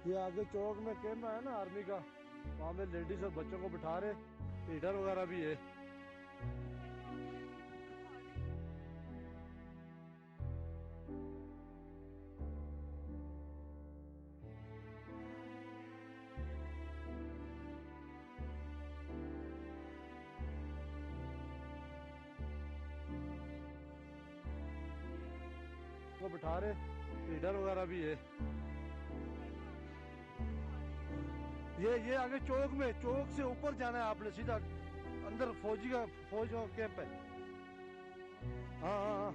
ये आगे चौक में कैंप है ना आर्मी का, वहाँ में लेडीज और बच्चों को बिठा रहे, हीटर वगैरह भी है। को बिठा रहे, हीटर वगैरह भी है। ये आगे चौक में, चौक से ऊपर जाना है आपने सीधा, अंदर फौज का कैंप है। हाँ हाँ हाँ,